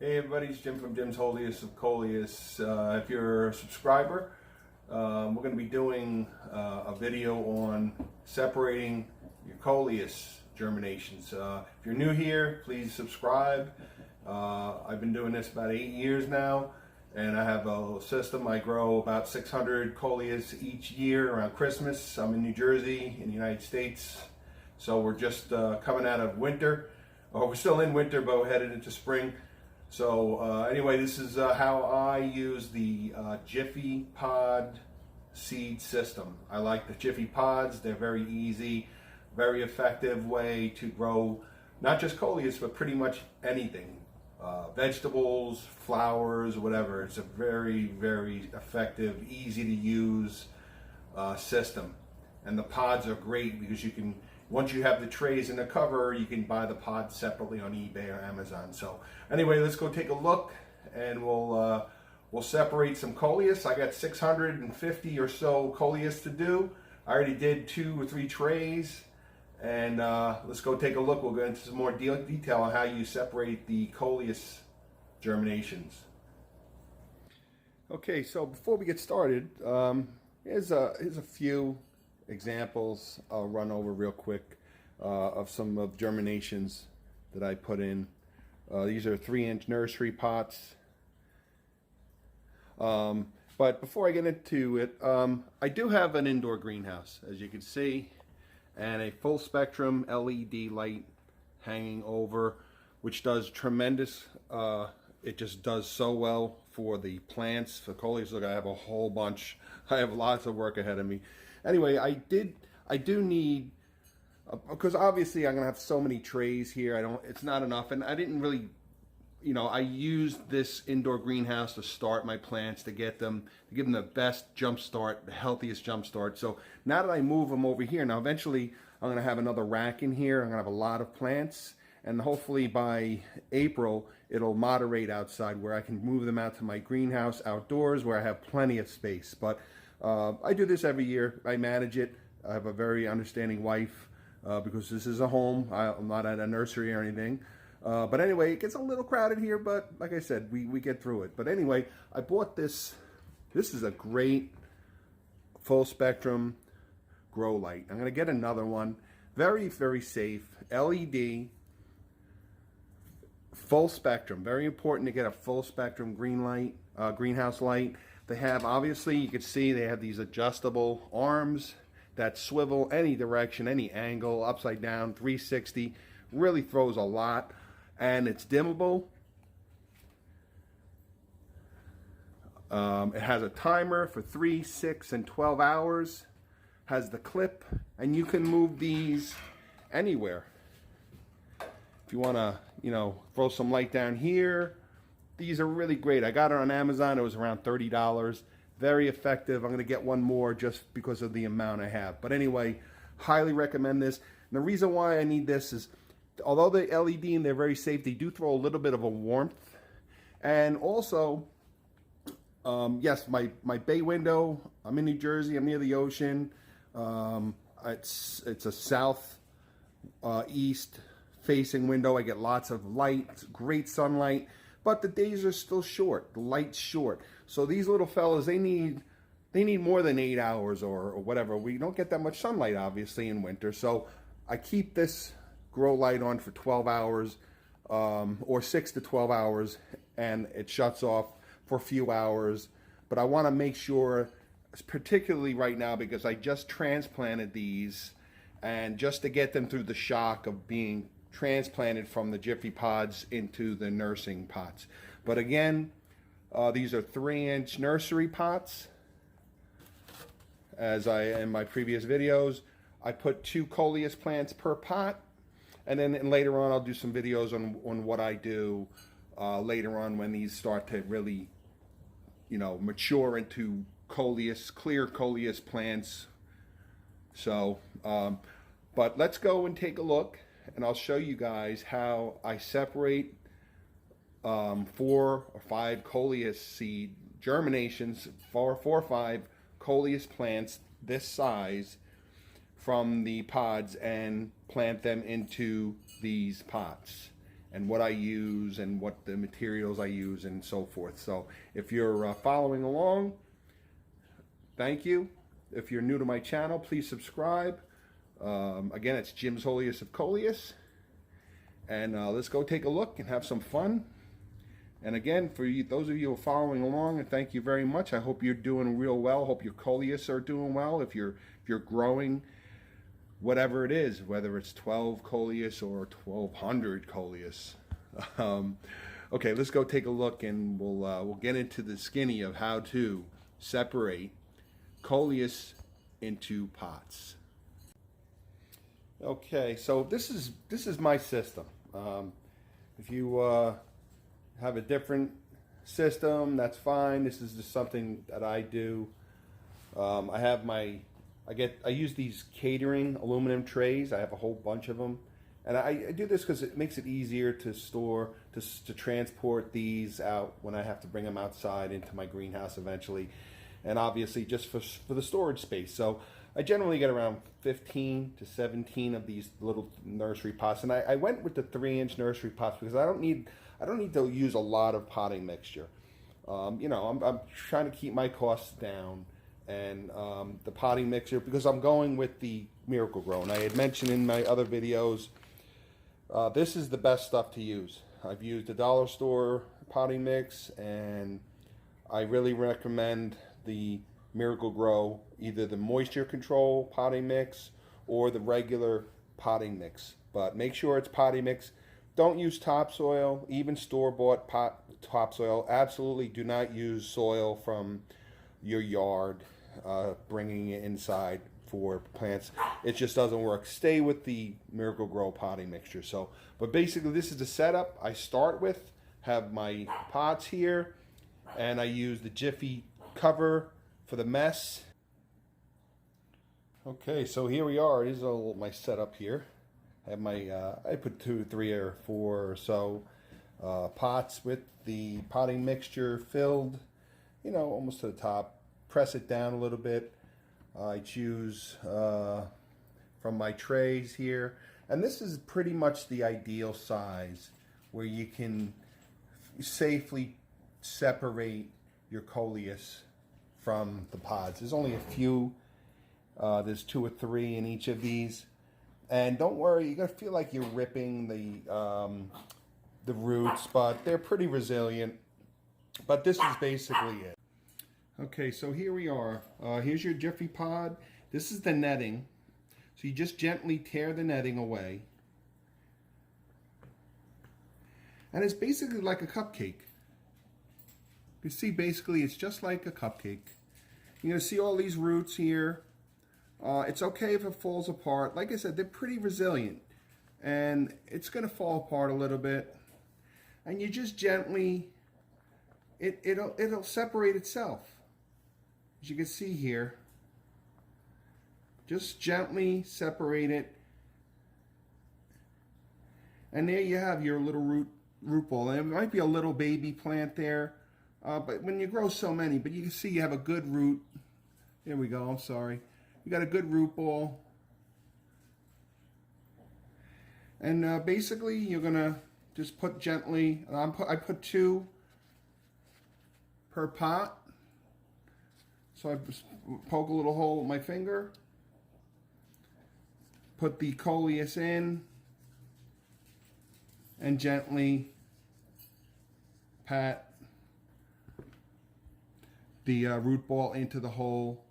Hey everybody, it's Jim from Jim's Holiest of Coleus. If you're a subscriber, we're going to be doing a video on separating your Coleus germinations. If you're new here, please subscribe. I've been doing this about 8 years now, and I have a system. I grow about 600 Coleus each year around Christmas. I'm in New Jersey, in the United States, so we're just coming out of winter. We're still in winter, but we're headed into spring. So anyway, this is how I use the Jiffy pod seed system. I like the Jiffy pods. They're very easy, very effective way to grow not just Coleus, but pretty much anything. Vegetables, flowers, whatever. It's a very, very effective, easy to use system. And the pods are great because you can, once you have the trays in the cover, you can buy the pods separately on eBay or Amazon. So anyway, let's go take a look, and we'll separate some Coleus. I got 650 or so Coleus to do. I already did 2 or 3 trays, and let's go take a look. We'll go into some more detail on how you separate the Coleus germinations. Okay, so before we get started, here's a few examples I'll run over real quick of some of germinations that I put in. These are 3-inch nursery pots. But before I get into it, I do have an indoor greenhouse, as you can see, and a full spectrum LED light hanging over, which does tremendous. It just does so well for the plants, for Coleus. Look, I have a whole bunch. I have lots of work ahead of me. Anyway, I do need, because obviously I'm gonna have so many trays here. It's not enough, and I didn't really, I used this indoor greenhouse to start my plants, to give them the best jump start, the healthiest jump start. So now that I move them over here, now eventually I'm gonna have another rack in here. I'm gonna have a lot of plants, and hopefully by April it'll moderate outside where I can move them out to my greenhouse outdoors where I have plenty of space. But I do this every year. I manage it. I have a very understanding wife because this is a home. I'm not at a nursery or anything. But anyway, it gets a little crowded here, but like I said, we get through it. But anyway, I bought this. This is a great full spectrum grow light. I'm going to get another one. Very, very safe. LED. Full spectrum. Very important to get a full spectrum green light, greenhouse light. They have, obviously, you can see they have these adjustable arms that swivel any direction, any angle, upside down, 360. Really throws a lot, and it's dimmable. It has a timer for 3, 6, and 12 hours. Has the clip, and you can move these anywhere. If you want to, throw some light down here. These are really great. I got it on Amazon. It was around $30. Very effective. I'm going to get one more just because of the amount I have. But anyway, highly recommend this. And the reason why I need this is, although the LED and they're very safe, they do throw a little bit of a warmth. And also, yes, my bay window, I'm in New Jersey. I'm near the ocean. It's a south east facing window. I get lots of light, great sunlight. But the days are still short. The light's short. So these little fellas, they need more than 8 hours or whatever. We don't get that much sunlight, obviously, in winter. So I keep this grow light on for 12 hours or 6 to 12 hours, and it shuts off for a few hours. But I want to make sure, particularly right now, because I just transplanted these, and just to get them through the shock of being transplanted from the Jiffy pods into the nursing pots. But again, these are 3-inch nursery pots. As in my previous videos, I put 2 Coleus plants per pot, and then later on I'll do some videos on what I do later on when these start to really, mature into Coleus, clear Coleus plants. So, but let's go and take a look, and I'll show you guys how I separate 4 or 5 Coleus seed germinations, 4 or 5 Coleus plants this size from the pods, and plant them into these pots. and what I use and what the materials I use and so forth. So if you're following along, thank you. If you're new to my channel, please subscribe. Again, it's Jim's Wholiest of Coleus. And let's go take a look and have some fun. And again, for you, those of you who are following along, and thank you very much. I hope you're doing real well. Hope your Coleus are doing well. If you're growing, whatever it is, whether it's 12 Coleus or 1,200 Coleus. Okay, let's go take a look, and we'll get into the skinny of how to separate Coleus into pots. Okay, so this is my system. If you have a different system, that's fine. This is just something that I do. I have I use these catering aluminum trays. I have a whole bunch of them, and I do this because it makes it easier to store, to transport these out when I have to bring them outside into my greenhouse eventually, and obviously just for the storage space. So I generally get around 15 to 17 of these little nursery pots, and I went with the 3-inch nursery pots because I don't need to use a lot of potting mixture. You know, I'm trying to keep my costs down, and the potting mixture, because I'm going with the Miracle-Gro, and I had mentioned in my other videos, this is the best stuff to use. I've used the dollar store potting mix, and I really recommend the Miracle-Gro, either the moisture control potting mix or the regular potting mix. But make sure it's potting mix. Don't use topsoil, even store-bought topsoil. Absolutely do not use soil from your yard, bringing it inside for plants. It just doesn't work. Stay with the Miracle-Gro potting mixture. So, but basically this is the setup I start with. Have my pots here, and I use the Jiffy cover for the mess. Okay, so here we are. Here's my setup here. I have my, I put 2, 3, or 4 or so pots with the potting mixture filled, you know, almost to the top. Press it down a little bit. I choose from my trays here. And this is pretty much the ideal size where you can safely separate your Coleus from the pods. There's only a few. There's 2 or 3 in each of these. And don't worry, you're gonna feel like you're ripping the roots, but they're pretty resilient. But this is basically it. Okay, so here we are. Here's your Jiffy pod. This is the netting. So you just gently tear the netting away. And it's basically like a cupcake. You see, basically, it's just like a cupcake. You're going to see all these roots here. It's okay if it falls apart. Like I said, they're pretty resilient. And it's going to fall apart a little bit. And you just gently, it'll separate itself. As you can see here. Just gently separate it. And there you have your little root ball. And it might be a little baby plant there. But when you grow so many, but you can see you have a good root. There we go, I'm sorry. You got a good root ball. And basically, you're going to just put gently, I put 2 per pot. So I just poke a little hole with my finger. Put the Coleus in. And gently pat the root ball into the hole.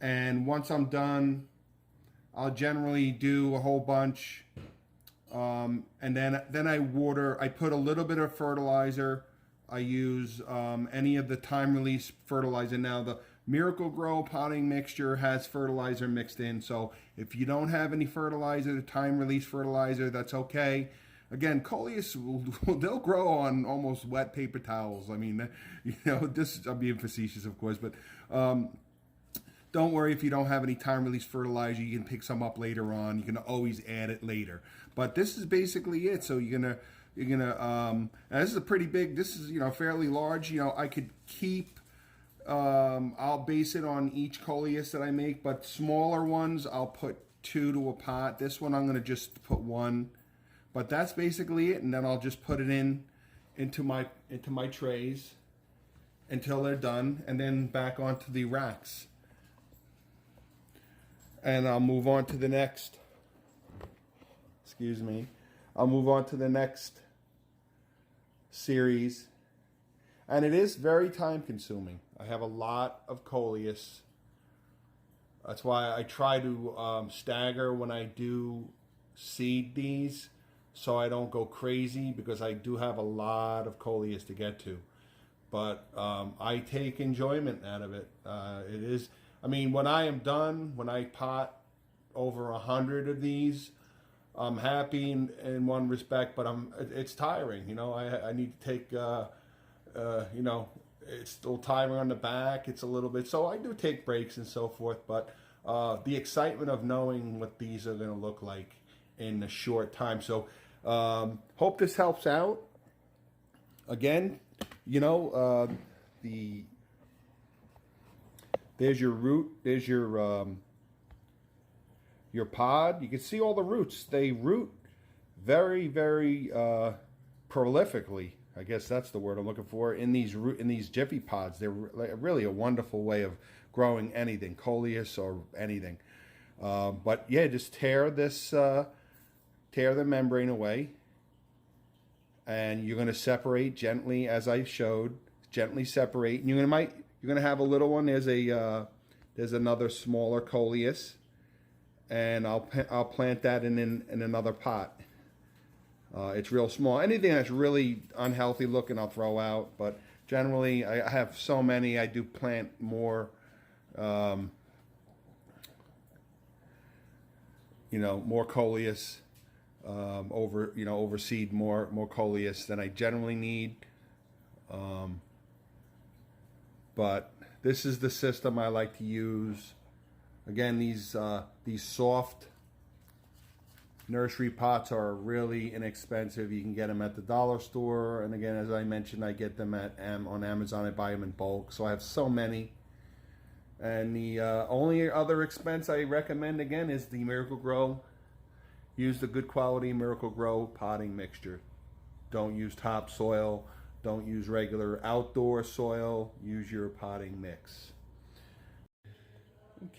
And once I'm done, I'll generally do a whole bunch, and then I water. I put a little bit of fertilizer. I use any of the time release fertilizer. Now the Miracle-Gro potting mixture has fertilizer mixed in, so if you don't have any fertilizer, the time release fertilizer, that's okay. Again, Coleus, they'll grow on almost wet paper towels. I mean, you know, this, I'm being facetious, of course, but don't worry if you don't have any time release fertilizer. You can pick some up later on. You can always add it later. But this is basically it. So you're gonna and this is a pretty big, this is, you know, fairly large. You know, I could keep, I'll base it on each Coleus that I make, but smaller ones, I'll put 2 to a pot. This one, I'm gonna just put 1. But that's basically it, and then I'll just put it into my trays until they're done, and then back onto the racks. And I'll move on to the next. Excuse me. I'll move on to the next series. And it is very time consuming. I have a lot of Coleus. That's why I try to stagger when I do seed these, so I don't go crazy, because I do have a lot of Coleus to get to. But I take enjoyment out of it. It is, I mean, when I am done, when I pot over 100 of these, I'm happy in one respect, but it's tiring. You know, I need to take, you know, it's still tiring on the back. It's a little bit, so I do take breaks and so forth. But the excitement of knowing what these are going to look like in a short time. So hope this helps out. Again, you know, there's your root, there's your pod. You can see all the roots. They root very, very prolifically. I guess that's the word I'm looking for, in these Jiffy pods. They're really a wonderful way of growing anything, Coleus or anything. But yeah, just tear the membrane away, and you're going to separate gently, as I showed. Gently separate, and you're going to have a little one. There's another smaller Coleus, and I'll plant that in another pot. It's real small. Anything that's really unhealthy looking, I'll throw out. But generally, I have so many. I do plant more. You know, more Coleus, overseed more Coleus than I generally need. But this is the system I like to use. Again, these soft nursery pots are really inexpensive. You can get them at the dollar store, and again, as I mentioned, I get them on Amazon. I buy them in bulk, so I have so many. And the only other expense I recommend, again, is the Miracle-Gro. Use the good quality Miracle-Gro potting mixture. Don't use topsoil. Don't use regular outdoor soil. Use your potting mix.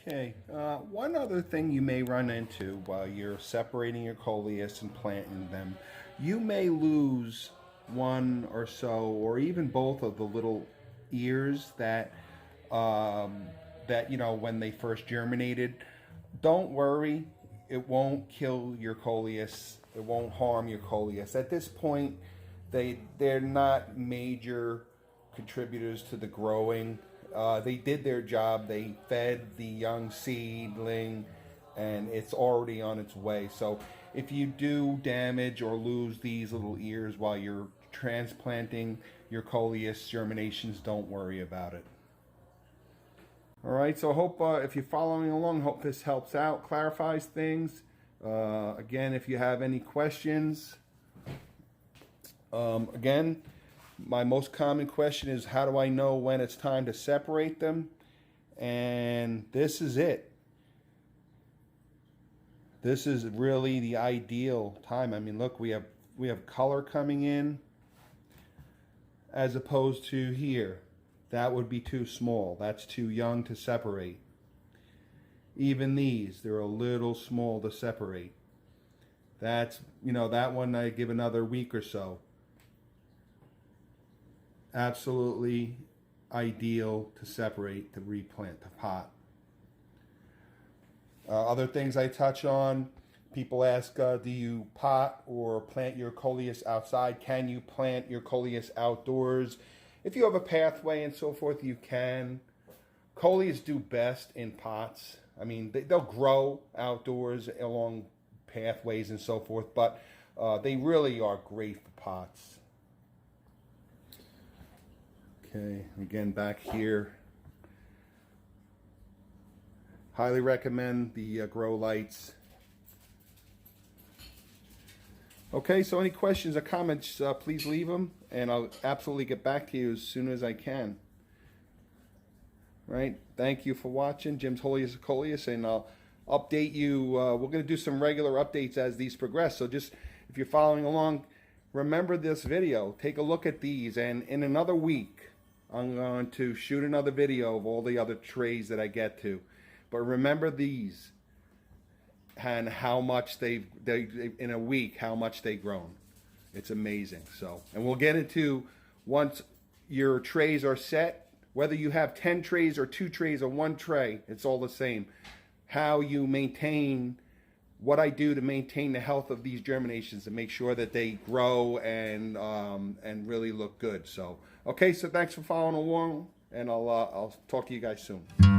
Okay, one other thing you may run into while you're separating your Coleus and planting them, you may lose one or so, or even both of the little ears that you know, when they first germinated. Don't worry, it won't kill your Coleus. It won't harm your Coleus. At this point, they're not major contributors to the growing. They did their job. They fed the young seedling, and it's already on its way. So if you do damage or lose these little ears while you're transplanting your Wholiest germinations, don't worry about it. All right, so I hope if you're following along, hope this helps out, clarifies things. Again, if you have any questions, again, my most common question is, how do I know when it's time to separate them? And this is it. This is really the ideal time. I mean, look, we have color coming in, as opposed to here. That would be too small. That's too young to separate. Even these, they're a little small to separate. That's, you know, that one I give another week or so. Absolutely ideal to separate, to replant, to pot. Other things I touch on, people ask, do you pot or plant your Coleus outside? Can you plant your Coleus outdoors? If you have a pathway and so forth, you can. Coleus do best in pots. I mean, they'll grow outdoors along pathways and so forth, but they really are great for pots. Okay, again, back here. Highly recommend the grow lights. Okay, so any questions or comments, please leave them, and I'll absolutely get back to you as soon as I can. Right? Thank you for watching. Jim's Wholiest of Coleus, and I'll update you. We're going to do some regular updates as these progress. So just, if you're following along, remember this video. Take a look at these, and in another week, I'm going to shoot another video of all the other trays that I get to. But remember these and how much they in a week, how much they've grown. It's amazing. So, and we'll get into, once your trays are set, whether you have 10 trays or 2 trays or 1 tray, it's all the same. How you maintain, what I do to maintain the health of these germinations and make sure that they grow and really look good. So, okay, so thanks for following along, and I'll talk to you guys soon.